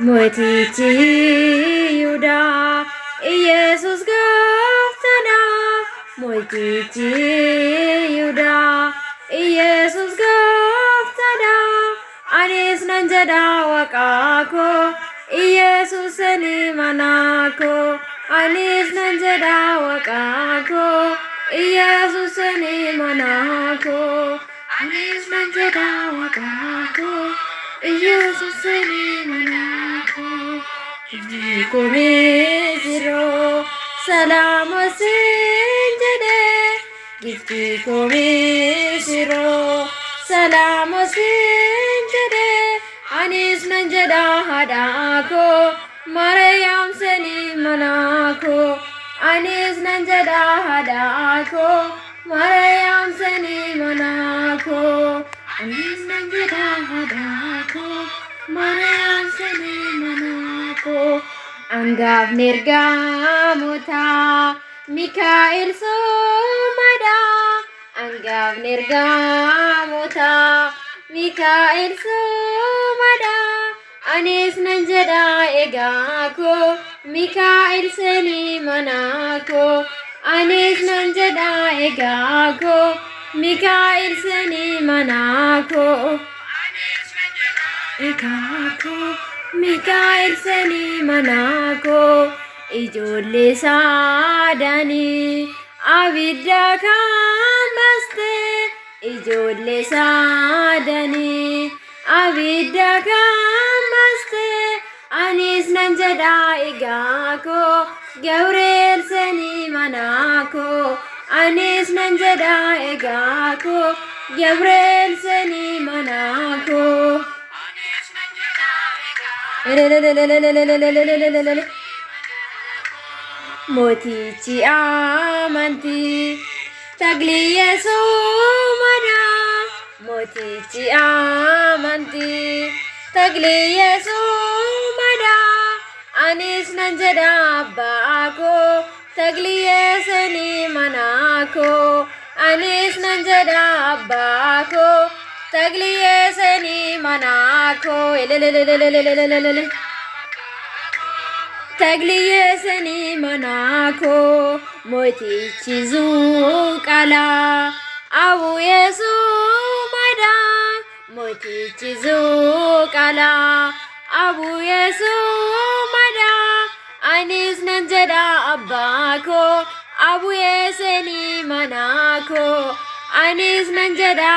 mootichi Yihuudaa Yesuus gooftadha. Mootichi Yihuudaa Yesuus gooftadha. Anis nan jedha Waaqa koo Yesuusni mana koo. Anis nan jedha Waaqa koo Yesuusni mana koo. Anis nan jedha Waaqa koo Yesuusni mana koo. Iji koo misirroo salaama siin jedhe. Gifti koo misirroo salaama siin jedhe. Anis nan jedha haadha koo Maariyaam seni mana koo. Anis nan jedha haadha koo Maariyaam seni mana koo. Anis nan jedha haadha koo Maariyaam seni mana koo. Hangaafni ergamootaa Mikaa'el soomadha. Hangaafni ergamootaa Mikaa'el soomadha. Anis nan jedha egaa koo Mikaa'el seni mana koo. Anis nan jedha egaa koo Mikaa'el seni mana koo. Egaa koo Mikaa'el seni mana koo. Ijoollee saadanii abidda kan baaste. Ijoollee saadanii abidda kan baaste. Anis nan jedha egaa koo Gabriel seni mana koo. Anis nan jedha egaa koo Gabriel seni mana koo. Mootichi amantii tagliye soomadha. Mootichi amantii tagliye soomadha. Anis nan jedha abbaa koo tagliye seni mana koo. Anis nan jedha abbaa koo tagliye seni mana koo. Tagliye seni mana koo. Mootichi zuuqalaa Abuye soomadha. Mootichi zuuqalaa Abuye soomadha. Anis nan jedha abbaa koo Abuye seni mana koo. Anis nan jedha